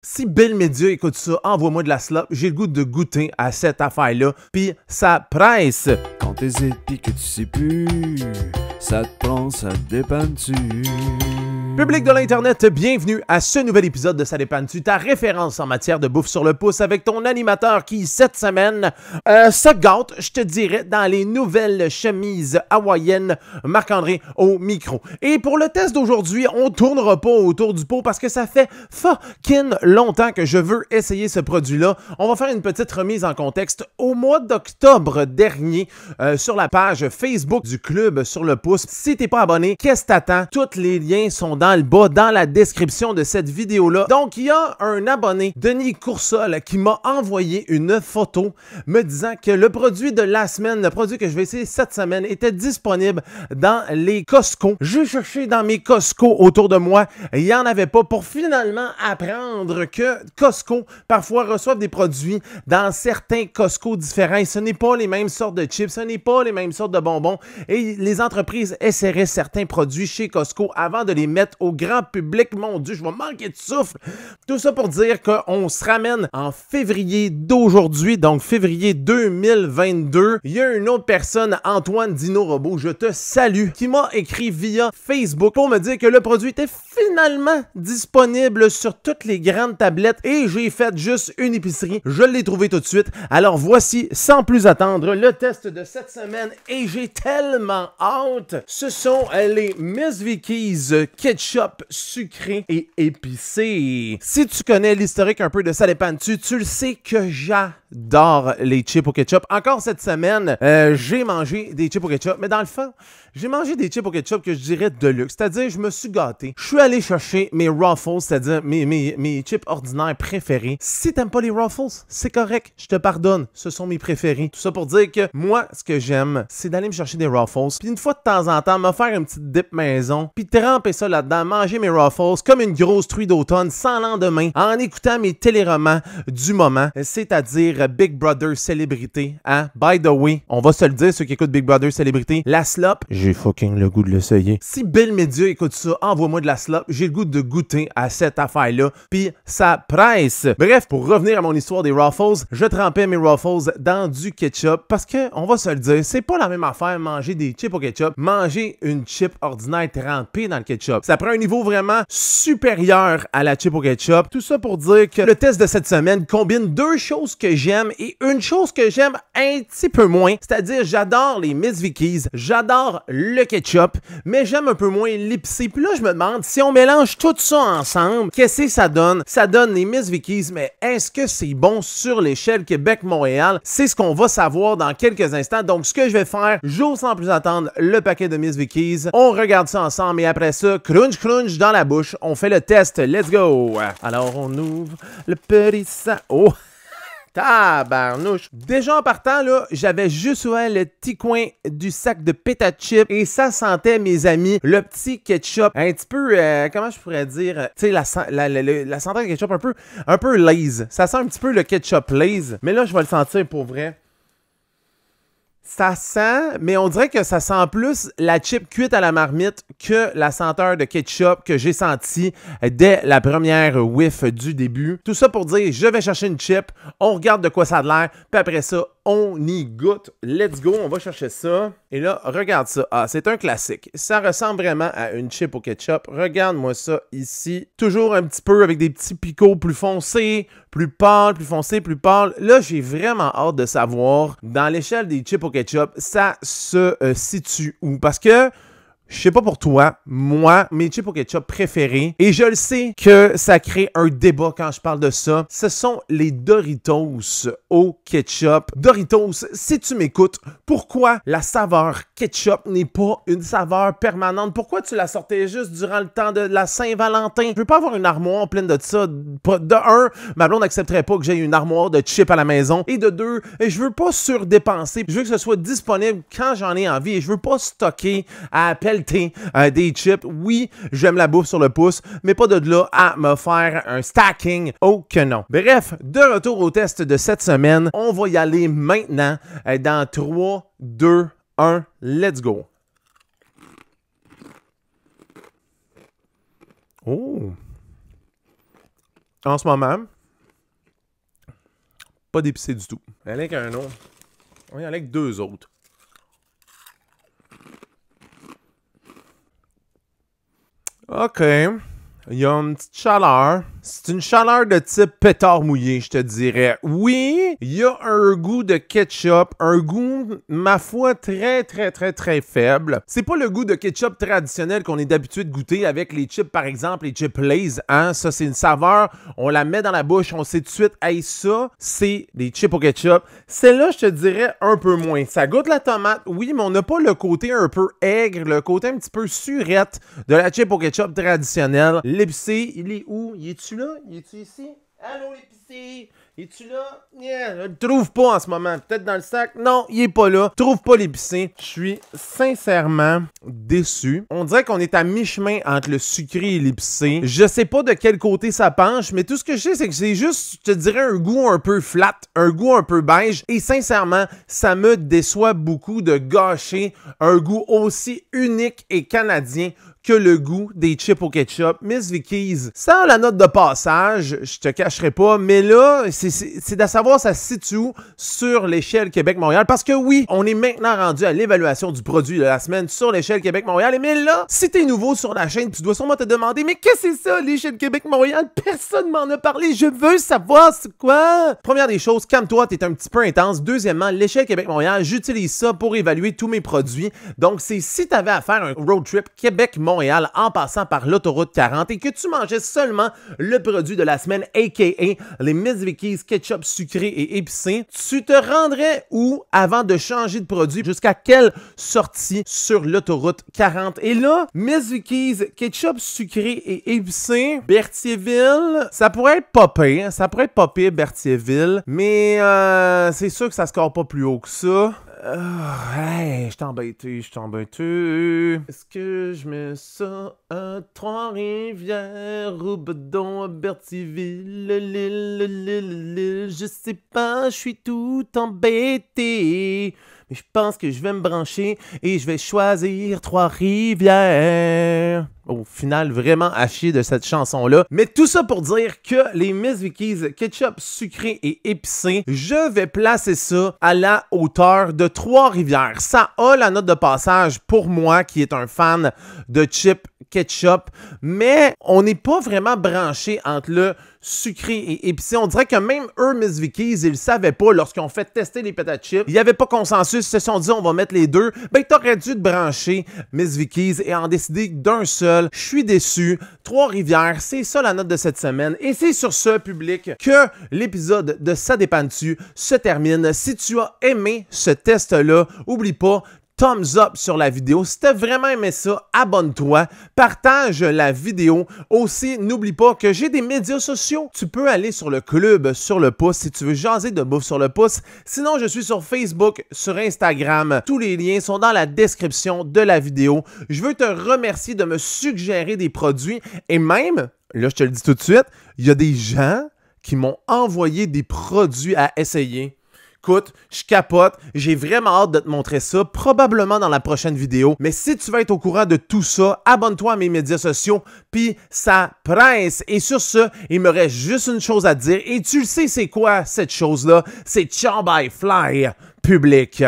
Si Bill Media écoute ça, envoie-moi de la slop. J'ai le goût de goûter à cette affaire-là. Puis ça presse. Quand t'hésites pis que tu sais plus, ça te prend, ça te dépanne-tu. Public de l'Internet, bienvenue à ce nouvel épisode de Ça dépanne-tu, ta référence en matière de bouffe sur le pouce avec ton animateur qui, cette semaine, se gâte, je te dirais, dans les nouvelles chemises hawaïennes Marc-André au micro. Et pour le test d'aujourd'hui, on tournera pas autour du pot parce que ça fait fucking longtemps que je veux essayer ce produit-là. On va faire une petite remise en contexte. Au mois d'octobre dernier, sur la page Facebook du Club sur le pouce, si t'es pas abonné, qu'est-ce que t'attends? Tous les liens sont dans le bas, dans la description de cette vidéo-là. Donc, il y a un abonné, Denis Coursol, qui m'a envoyé une photo me disant que le produit de la semaine, le produit que je vais essayer cette semaine, était disponible dans les Costco. J'ai cherché dans mes Costco autour de moi, il n'y en avait pas, pour finalement apprendre que Costco, parfois, reçoivent des produits dans certains Costco différents. Et ce n'est pas les mêmes sortes de chips, ce n'est pas les mêmes sortes de bonbons. Et les entreprises essaieraient certains produits chez Costco avant de les mettre au grand public. Mon Dieu, je vais manquer de souffle. Tout ça pour dire qu'on se ramène en février d'aujourd'hui, donc février 2022. Il y a une autre personne, Antoine Dino Robot, je te salue, qui m'a écrit via Facebook pour me dire que le produit était finalement disponible sur toutes les grandes tablettes et j'ai fait juste une épicerie. Je l'ai trouvé tout de suite. Alors voici, sans plus attendre, le test de cette semaine et j'ai tellement hâte. Ce sont les Miss Vicky's ketchup sucré et épicé. Si tu connais l'historique un peu de Ça dépanne-tu, tu le sais que j'adore les chips au ketchup. Encore cette semaine, j'ai mangé des chips au ketchup, mais dans le fond, j'ai mangé des chips au ketchup que je dirais de luxe. C'est-à-dire, je me suis gâté. Je suis allé chercher mes Ruffles, c'est-à-dire mes chips ordinaires préférés. Si t'aimes pas les Ruffles, c'est correct. Je te pardonne. Ce sont mes préférés. Tout ça pour dire que moi, ce que j'aime, c'est d'aller me chercher des Ruffles. Puis une fois de temps en temps, me faire une petite dip maison. Puis tremper ça là-dedans, manger mes Ruffles comme une grosse truie d'automne sans lendemain en écoutant mes téléromans du moment. C'est-à-dire Big Brother Célébrité. Hein? By the way, on va se le dire, ceux qui écoutent Big Brother Célébrité, la slop, j'ai fucking le goût de l'essayer. Si Bill Media écoute ça, envoie-moi de la slop. J'ai le goût de goûter à cette affaire-là. Puis ça presse. Bref, pour revenir à mon histoire des Ruffles, je trempais mes Ruffles dans du ketchup parce que, on va se le dire, c'est pas la même affaire manger des chips au ketchup, manger une chip ordinaire trempée dans le ketchup. Ça prend un niveau vraiment supérieur à la chip au ketchup. Tout ça pour dire que le test de cette semaine combine deux choses que j'aime et une chose que j'aime un petit peu moins. C'est-à-dire, j'adore les Miss Vicky's, j'adore le ketchup, mais j'aime un peu moins l'épicé. Puis là, je me demande, si on mélange tout ça ensemble, qu'est-ce que ça donne? Ça donne les Miss Vicky's, mais est-ce que c'est bon sur l'échelle Québec-Montréal? C'est ce qu'on va savoir dans quelques instants. Donc, ce que je vais faire, j'ose sans plus attendre le paquet de Miss Vicky's. On regarde ça ensemble et après ça, crunch crunch dans la bouche. On fait le test. Let's go! Alors, on ouvre le petit sac. Oh! Tabarnouche! Déjà en partant, là, j'avais juste ouvert le petit coin du sac de péta chip et ça sentait, mes amis, le petit ketchup un petit peu, comment je pourrais dire, tu sais, la senteur de ketchup un peu Lay's. Ça sent un petit peu le ketchup Lay's, mais là, je vais le sentir pour vrai. Ça sent, mais on dirait que ça sent plus la chip cuite à la marmite que la senteur de ketchup que j'ai senti dès la première whiff du début. Tout ça pour dire, je vais chercher une chip, on regarde de quoi ça a l'air, puis après ça, on y goûte. Let's go, on va chercher ça. Et là, regarde ça. Ah, c'est un classique. Ça ressemble vraiment à une chip au ketchup. Regarde-moi ça ici. Toujours un petit peu avec des petits picots plus foncés, plus pâles, plus foncés, plus pâles. Là, j'ai vraiment hâte de savoir, dans l'échelle des chips au ketchup, ça se situe où? Parce que je sais pas pour toi, moi, mes chips au ketchup préférés, et je le sais que ça crée un débat quand je parle de ça, ce sont les Doritos au ketchup. Doritos, si tu m'écoutes, pourquoi la saveur ketchup n'est pas une saveur permanente? Pourquoi tu la sortais juste durant le temps de la Saint-Valentin? Je veux pas avoir une armoire pleine de ça. De un, ma blonde n'accepterait pas que j'aie une armoire de chips à la maison. Et de deux, je veux pas surdépenser. Je veux que ce soit disponible quand j'en ai envie et je veux pas stocker à appel des chips. Oui, j'aime la bouffe sur le pouce, mais pas de là à me faire un stacking. Oh que non. Bref, de retour au test de cette semaine, on va y aller maintenant dans 3, 2, 1, let's go. Oh! en ce moment. Pas d'épicé du tout. On va aller avec un autre. On va y aller avec 2 autres. OK. Il y a une petite chaleur. C'est une chaleur de type pétard mouillé, je te dirais. Oui, il y a un goût de ketchup, un goût, ma foi, très faible. C'est pas le goût de ketchup traditionnel qu'on est d'habitude de goûter avec les chips, par exemple, les chips Lay's. Hein? Ça, c'est une saveur, on la met dans la bouche, on sait tout de suite, hey, ça, c'est des chips au ketchup. Celle-là, je te dirais un peu moins. Ça goûte la tomate, oui, mais on n'a pas le côté un peu aigre, le côté un petit peu surette de la chip au ketchup traditionnelle. L'épicé, il est où? Il est-tu là? Il est-tu ici? Allô, l'épicé? Es-tu là? Yeah, je le trouve pas en ce moment. Peut-être dans le sac? Non, il est pas là. Je trouve pas l'épicé. Je suis sincèrement déçu. On dirait qu'on est à mi-chemin entre le sucré et l'épicé. Je sais pas de quel côté ça penche, mais tout ce que je sais, c'est que c'est juste, je te dirais, un goût un peu flat, un goût un peu beige. Et sincèrement, ça me déçoit beaucoup de gâcher un goût aussi unique et canadien que le goût des chips au ketchup. Miss Vicky's, sans la note de passage, je te cacherai pas, mais là, c'est de savoir ça se situe où sur l'échelle Québec-Montréal, parce que oui, on est maintenant rendu à l'évaluation du produit de la semaine sur l'échelle Québec-Montréal, mais là, si t'es nouveau sur la chaîne, tu dois sûrement te demander, mais qu'est-ce que c'est ça, l'échelle Québec-Montréal? Personne m'en a parlé, je veux savoir c'est quoi! Première des choses, calme-toi, t'es un petit peu intense. Deuxièmement, l'échelle Québec-Montréal, j'utilise ça pour évaluer tous mes produits, donc c'est si t'avais à faire un road trip Québec-Montréal en passant par l'autoroute 40 et que tu mangeais seulement le produit de la semaine, a.k.a. les Miss Vicky's ketchup sucré et épicé, tu te rendrais où avant de changer de produit? Jusqu'à quelle sortie sur l'autoroute 40? Et là, Miss Vicky's ketchup sucré et épicé, Berthierville, ça pourrait être pas pire, Berthierville, mais c'est sûr que ça score pas plus haut que ça. Hey, je t'embêté. Est-ce que je mets ça à Trois-Rivières, ou bedon à Berthierville, Lille, je sais pas, je suis tout embêté. Mais je pense que je vais me brancher et je vais choisir Trois-Rivières. Au final, vraiment à chier de cette chanson-là. Mais tout ça pour dire que les Miss Vicky's ketchup sucré et épicé, je vais placer ça à la hauteur de Trois-Rivières. Ça a la note de passage pour moi qui est un fan de chip ketchup, mais on n'est pas vraiment branché entre le sucré et épicé. On dirait que même eux, Miss Vicky's, ils le savaient pas lorsqu'ils ont fait tester les patates chips. Il n'y avait pas consensus, ils se sont dit on va mettre les deux. Ben, t'aurais dû te brancher Miss Vicky's et en décider d'un seul. Je suis déçu. Trois-Rivières, c'est ça la note de cette semaine. Et c'est sur ce, public, que l'épisode de Ça dépend-tu se termine. Si tu as aimé ce test-là, oublie pas, thumbs up sur la vidéo. Si tu as vraiment aimé ça, abonne-toi, partage la vidéo. Aussi, n'oublie pas que j'ai des médias sociaux. Tu peux aller sur le club sur le pouce si tu veux jaser de bouffe sur le pouce. Sinon, je suis sur Facebook, sur Instagram. Tous les liens sont dans la description de la vidéo. Je veux te remercier de me suggérer des produits et même, là je te le dis tout de suite, il y a des gens qui m'ont envoyé des produits à essayer. Écoute, je capote, j'ai vraiment hâte de te montrer ça, probablement dans la prochaine vidéo. Mais si tu veux être au courant de tout ça, abonne-toi à mes médias sociaux, puis ça presse. Et sur ce, il me reste juste une chose à te dire, et tu le sais c'est quoi cette chose-là? C'est ciao bye fly, public.